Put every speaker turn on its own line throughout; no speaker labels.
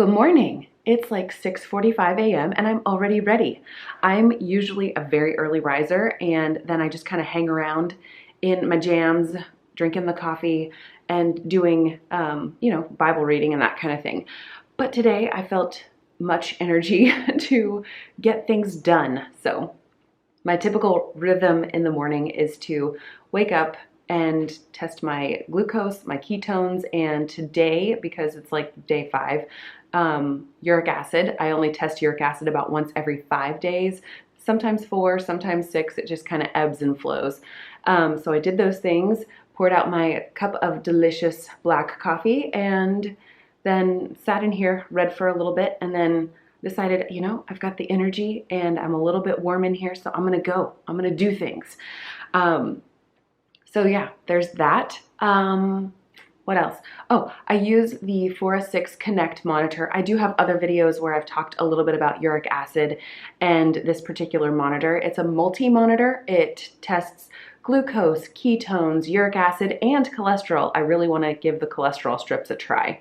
Good morning. It's like 6:45 a.m. and I'm already ready. I'm usually a very early riser, and then I just kind of hang around in my jams, drinking the coffee and doing, Bible reading and that kind of thing. But today I felt much energy to get things done. So my typical rhythm in the morning is to wake up and test my glucose, my ketones, and today, because it's like day 5, uric acid. I only test uric acid about once every 5 days, sometimes 4, sometimes 6. It just kind of ebbs and flows. So I did those things, poured out my cup of delicious black coffee, and then sat in here, read for a little bit, and then decided, I've got the energy and I'm a little bit warm in here, so I'm gonna go. I'm gonna do things. So yeah, there's that. What else? Oh, I use the 4S6 Connect monitor. I do have other videos where I've talked a little bit about uric acid and this particular monitor. It's a multi-monitor. It tests glucose, ketones, uric acid, and cholesterol. I really want to give the cholesterol strips a try.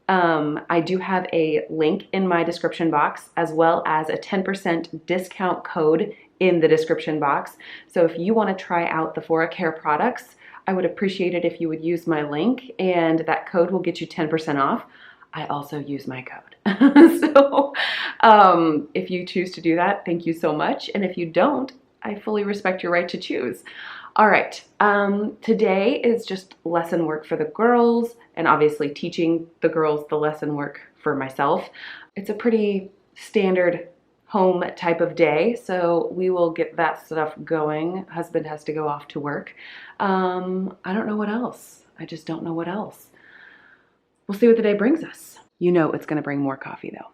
I do have a link in my description box, as well as a 10% discount code in the description box. So if you want to try out the ForaCare products, I would appreciate it if you would use my link, and that code will get you 10% off. I also use my code. So if you choose to do that, thank you so much. And if you don't, I fully respect your right to choose. All right, today is just lesson work for the girls, and obviously teaching the girls the lesson work for myself. It's a pretty standard home type of day, so we will get that stuff going. Husband has to go off to work. I don't know what else. I just don't know what else. We'll see what the day brings us. You know it's gonna bring more coffee though.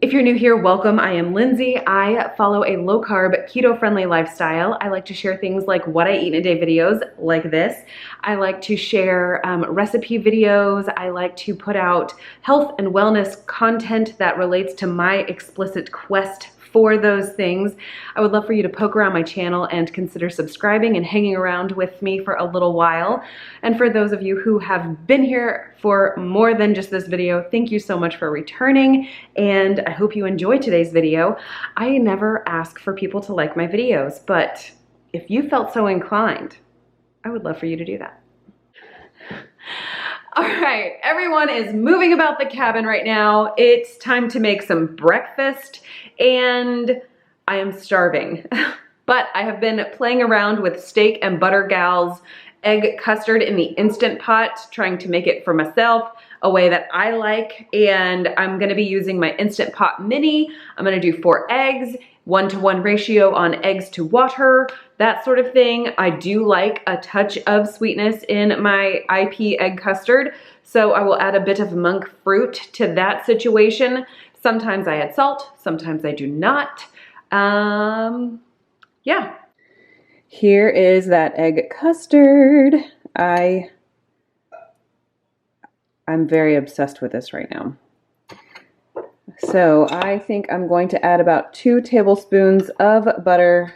If you're new here, welcome. I am Lindsay. I follow a low-carb, keto-friendly lifestyle. I like to share things like what I eat in a day videos like this. I like to share recipe videos. I like to put out health and wellness content that relates to my explicit quest for those things. I would love for you to poke around my channel and consider subscribing and hanging around with me for a little while. And for those of you who have been here for more than just this video, thank you so much for returning, and I hope you enjoyed today's video. I never ask for people to like my videos, but if you felt so inclined, I would love for you to do that. All right, everyone is moving about the cabin right now. It's time to make some breakfast, and I am starving. But I have been playing around with Steak and Butter Gal's egg custard in the Instant Pot, trying to make it for myself a way that I like, and I'm gonna be using my Instant Pot Mini. I'm gonna do 4 eggs, 1-to-1 ratio on eggs to water, that sort of thing. I do like a touch of sweetness in my IP egg custard, so I will add a bit of monk fruit to that situation. Sometimes I add salt, sometimes I do not. Yeah. Here is that egg custard. I'm very obsessed with this right now. So I think I'm going to add about 2 tablespoons of butter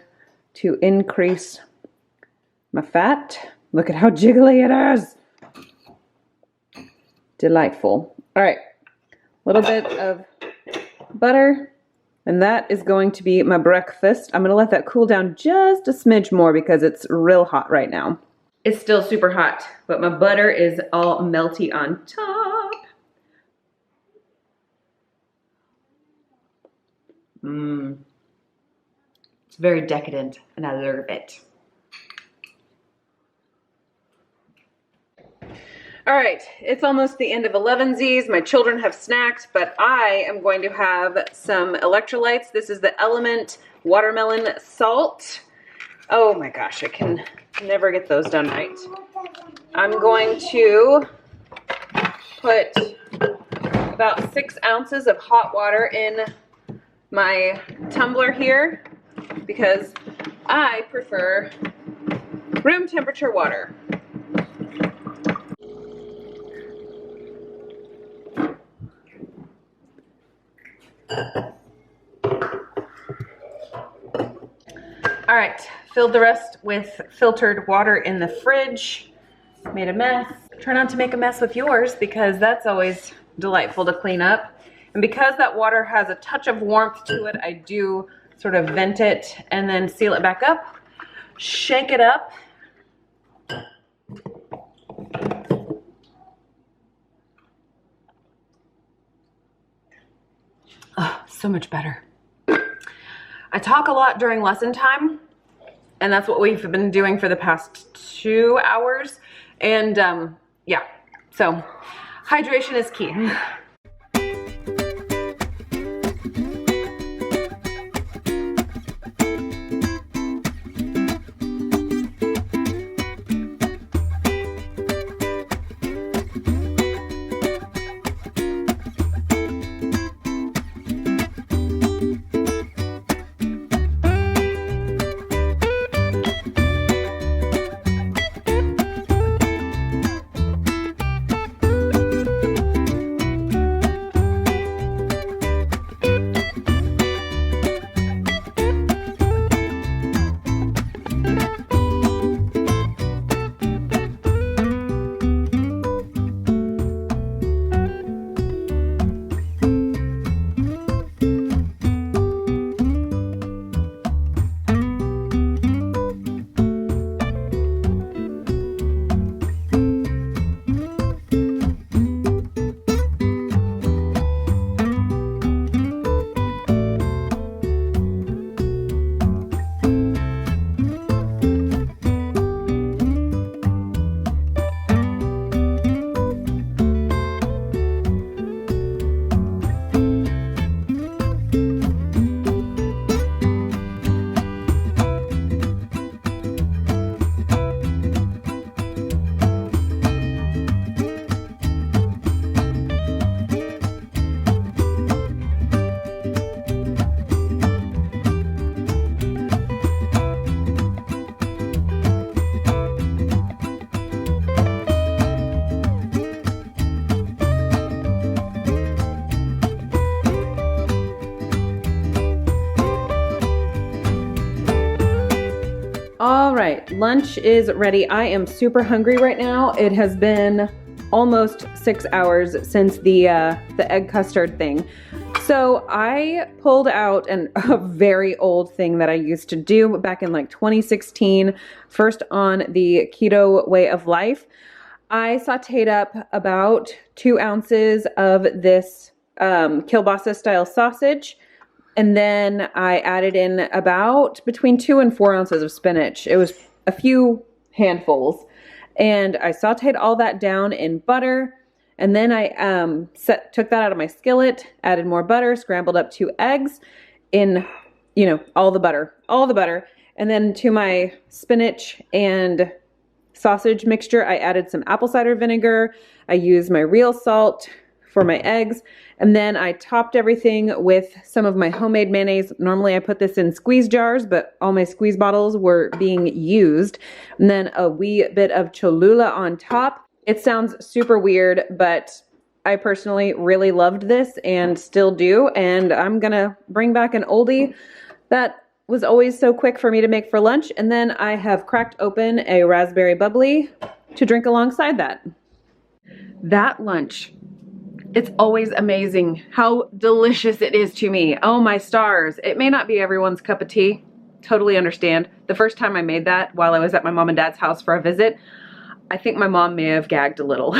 to increase my fat. Look at how jiggly it is. Delightful. All right, a little bit of butter, and that is going to be my breakfast. I'm gonna let that cool down just a smidge more because it's real hot right now. It's still super hot, but my butter is all melty on top. It's very decadent, and I love it. All right, it's almost the end of 11sies. My children have snacked, but I am going to have some electrolytes. This is the Element Watermelon Salt. Oh my gosh, I can never get those done right. I'm going to put about 6 ounces of hot water in my tumbler here because I prefer room temperature water. All right, filled the rest with filtered water in the fridge. Made a mess. Try not to make a mess with yours because that's always delightful to clean up. And because that water has a touch of warmth to it, I do sort of vent it and then seal it back up, shake it up. Oh, so much better. I talk a lot during lesson time, and that's what we've been doing for the past 2 hours. And yeah, so hydration is key. All right, lunch is ready. I am super hungry right now. It has been almost 6 hours since the egg custard thing. So I pulled out a very old thing that I used to do back in like 2016, first on the keto way of life. I sauteed up about 2 ounces of this kielbasa style sausage. And then I added in about between 2 and 4 ounces of spinach. It was a few handfuls. And I sauteed all that down in butter. And then I took that out of my skillet, added more butter, scrambled up 2 eggs in, all the butter. And then to my spinach and sausage mixture, I added some apple cider vinegar. I used my real salt for my eggs. And then I topped everything with some of my homemade mayonnaise. Normally I put this in squeeze jars, but all my squeeze bottles were being used. And then a wee bit of Cholula on top. It sounds super weird, but I personally really loved this and still do. And I'm gonna bring back an oldie that was always so quick for me to make for lunch. And then I have cracked open a raspberry bubbly to drink alongside that. That lunch. It's always amazing how delicious it is to me. Oh my stars. It may not be everyone's cup of tea. Totally understand. The first time I made that while I was at my mom and dad's house for a visit, I think my mom may have gagged a little.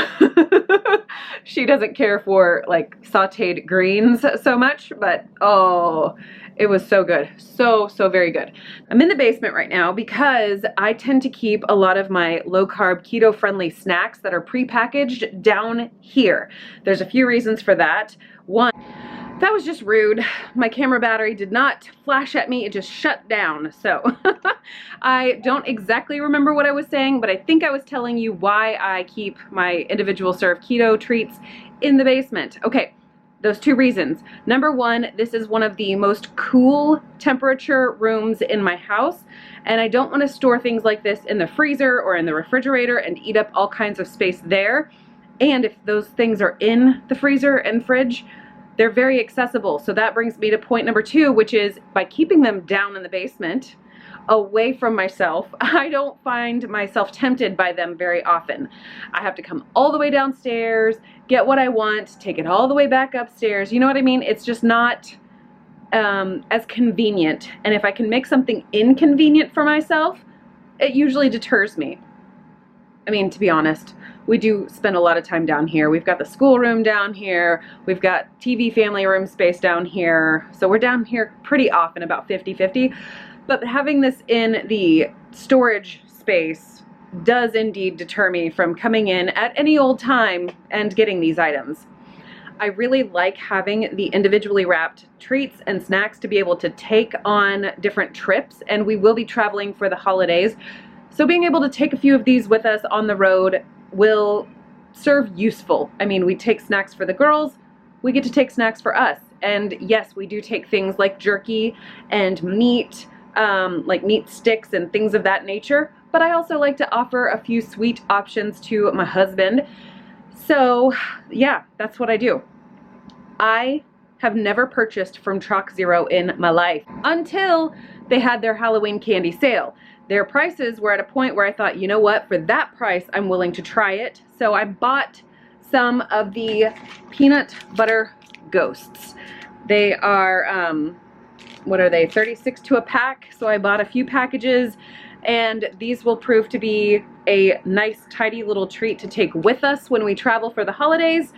She doesn't care for like sauteed greens so much, but oh, it was so good. So very good. I'm in the basement right now because I tend to keep a lot of my low carb keto friendly snacks that are prepackaged down here. There's a few reasons for that. One, that was just rude. My camera battery did not flash at me, it just shut down. So I don't exactly remember what I was saying, but I think I was telling you why I keep my individual serve keto treats in the basement. Okay, those 2 reasons. Number 1, this is one of the most cool temperature rooms in my house, and I don't want to store things like this in the freezer or in the refrigerator and eat up all kinds of space there. And if those things are in the freezer and fridge, they're very accessible. So that brings me to point number 2, which is by keeping them down in the basement, away from myself. I don't find myself tempted by them very often. I have to come all the way downstairs, get what I want, take it all the way back upstairs. You know what I mean? It's just not as convenient. And if I can make something inconvenient for myself, it usually deters me. I mean, to be honest, we do spend a lot of time down here. We've got the schoolroom down here. We've got TV family room space down here. So we're down here pretty often, about 50-50. But having this in the storage space does indeed deter me from coming in at any old time and getting these items. I really like having the individually wrapped treats and snacks to be able to take on different trips, and we will be traveling for the holidays. So being able to take a few of these with us on the road will serve useful. I mean, we take snacks for the girls, we get to take snacks for us. And yes, we do take things like jerky and meat, like meat sticks and things of that nature. But I also like to offer a few sweet options to my husband. So yeah, that's what I do. I have never purchased from Chalk Zero in my life until they had their Halloween candy sale. Their prices were at a point where I thought, you know what, for that price, I'm willing to try it. So I bought some of the peanut butter ghosts. They are, what are they, 36 to a pack. So I bought a few packages, and these will prove to be a nice, tidy little treat to take with us when we travel for the holidays.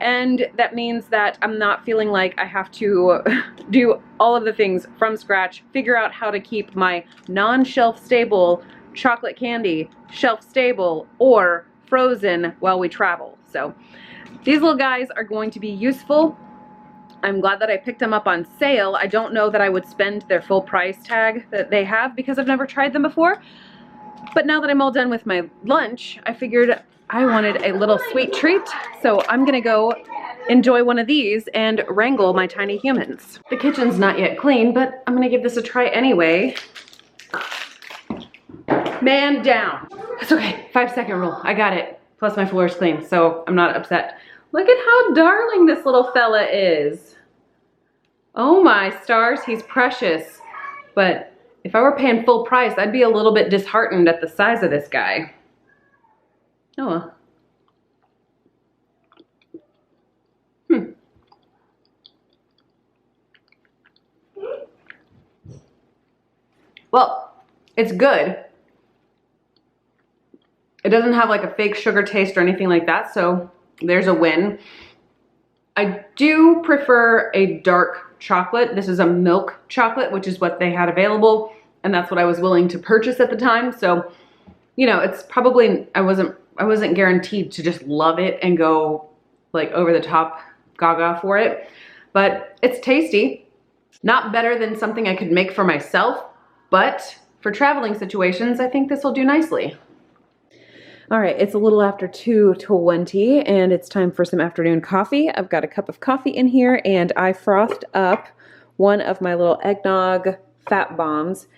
And that means that I'm not feeling like I have to do all of the things from scratch, figure out how to keep my non-shelf stable chocolate candy shelf stable or frozen while we travel. So these little guys are going to be useful. I'm glad that I picked them up on sale. I don't know that I would spend their full price tag that they have because I've never tried them before. But now that I'm all done with my lunch, I figured I wanted a little sweet treat. So I'm gonna go enjoy one of these and wrangle my tiny humans. The kitchen's not yet clean, but I'm gonna give this a try anyway. Man down. It's okay, 5-second rule, I got it. Plus my floor is clean, so I'm not upset. Look at how darling this little fella is. Oh my stars, he's precious. But if I were paying full price, I'd be a little bit disheartened at the size of this guy. Oh well. Well, it's good. It doesn't have like a fake sugar taste or anything like that, so there's a win. I do prefer a dark chocolate. This is a milk chocolate, which is what they had available, and that's what I was willing to purchase at the time. So, you know, it's probably, I wasn't guaranteed to just love it and go like over the top gaga for it, but it's tasty. Not better than something I could make for myself, but for traveling situations, I think this will do nicely. All right, it's a little after 2:20 and it's time for some afternoon coffee. I've got a cup of coffee in here and I frothed up one of my little eggnog fat bombs,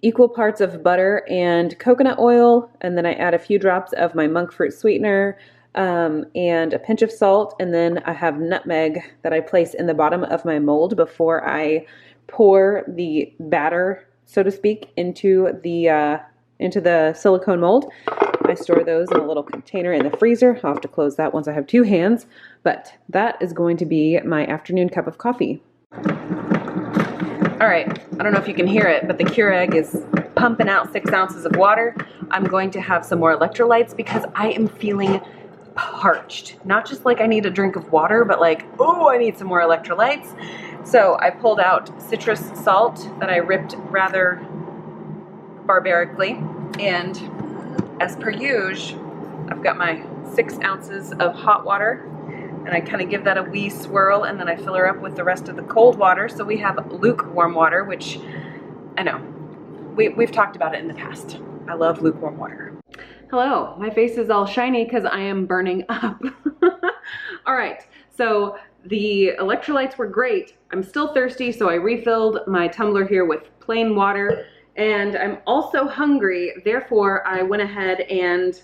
equal parts of butter and coconut oil, and then I add a few drops of my monk fruit sweetener and a pinch of salt, and then I have nutmeg that I place in the bottom of my mold before I pour the batter, so to speak, into the silicone mold. I store those in a little container in the freezer. I'll have to close that once I have two hands, but that is going to be my afternoon cup of coffee. All right, I don't know if you can hear it, but the Keurig is pumping out 6 ounces of water. I'm going to have some more electrolytes because I am feeling parched. Not just like I need a drink of water, but like, oh, I need some more electrolytes. So I pulled out citrus salt that I ripped rather barbarically, and as per usual, I've got my 6 ounces of hot water, and I kind of give that a wee swirl, and then I fill her up with the rest of the cold water. So we have lukewarm water, which I know we've talked about it in the past. I love lukewarm water. Hello, my face is all shiny because I am burning up. All right, so the electrolytes were great. I'm still thirsty, so I refilled my tumbler here with plain water. And I'm also hungry, therefore I went ahead and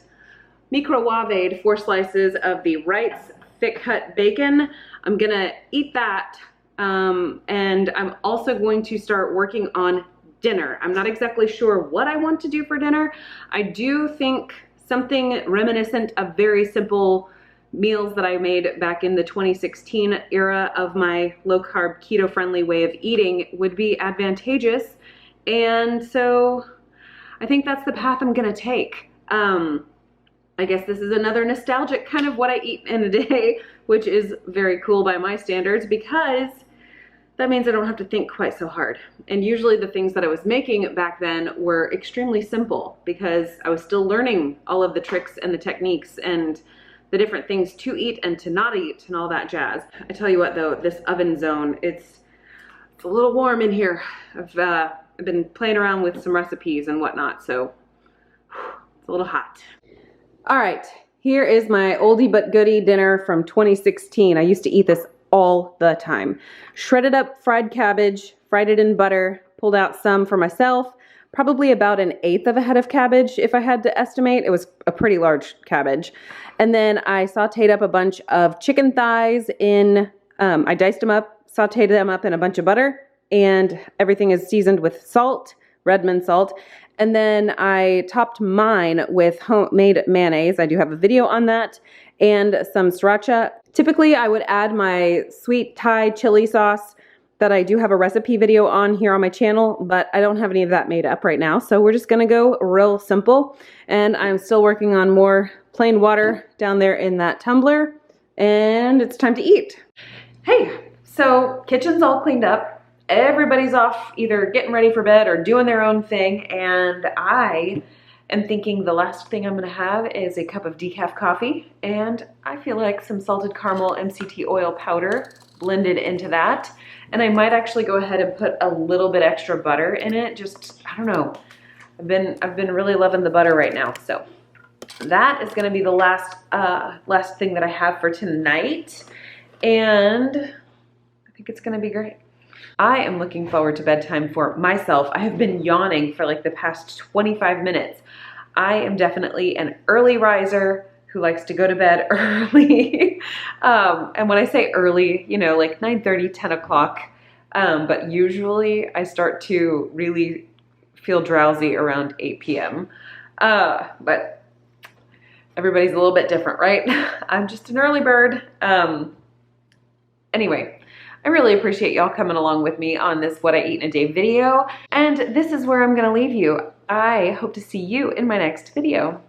microwaved 4 slices of the Wright's thick cut bacon. I'm gonna eat that, and I'm also going to start working on dinner. I'm not exactly sure what I want to do for dinner. I do think something reminiscent of very simple meals that I made back in the 2016 era of my low carb keto friendly way of eating would be advantageous. And so I think that's the path I'm gonna take. I guess this is another nostalgic kind of what I eat in a day, which is very cool by my standards because that means I don't have to think quite so hard. And usually the things that I was making back then were extremely simple because I was still learning all of the tricks and the techniques and the different things to eat and to not eat and all that jazz. I tell you what though, this oven zone, it's a little warm in here. I've been playing around with some recipes and whatnot, so it's a little hot. All right, here is my oldie but goodie dinner from 2016. I used to eat this all the time. Shredded up fried cabbage, fried it in butter, pulled out some for myself, probably about 1/8 of a head of cabbage if I had to estimate. It was a pretty large cabbage. And then I sauteed up a bunch of chicken thighs in, I diced them up, sauteed them up in a bunch of butter, and everything is seasoned with salt, Redmond salt. And then I topped mine with homemade mayonnaise. I do have a video on that, and some sriracha. Typically, I would add my sweet Thai chili sauce that I do have a recipe video on here on my channel, but I don't have any of that made up right now. So we're just gonna go real simple. And I'm still working on more plain water down there in that tumbler, and it's time to eat. Hey, so kitchen's all cleaned up. Everybody's off either getting ready for bed or doing their own thing, and I am thinking the last thing I'm gonna have is a cup of decaf coffee, and I feel like some salted caramel MCT oil powder blended into that. And I might actually go ahead and put a little bit extra butter in it. Just, I don't know. I've been really loving the butter right now. So that is gonna be the last thing that I have for tonight. And I think it's gonna be great. I am looking forward to bedtime for myself. I have been yawning for like the past 25 minutes. I am definitely an early riser who likes to go to bed early. And when I say early, you know, like 9:30, 10 o'clock. But usually I start to really feel drowsy around 8 p.m. But everybody's a little bit different, right? I'm just an early bird. Anyway, I really appreciate y'all coming along with me on this What I Eat in a Day video. And this is where I'm gonna leave you. I hope to see you in my next video.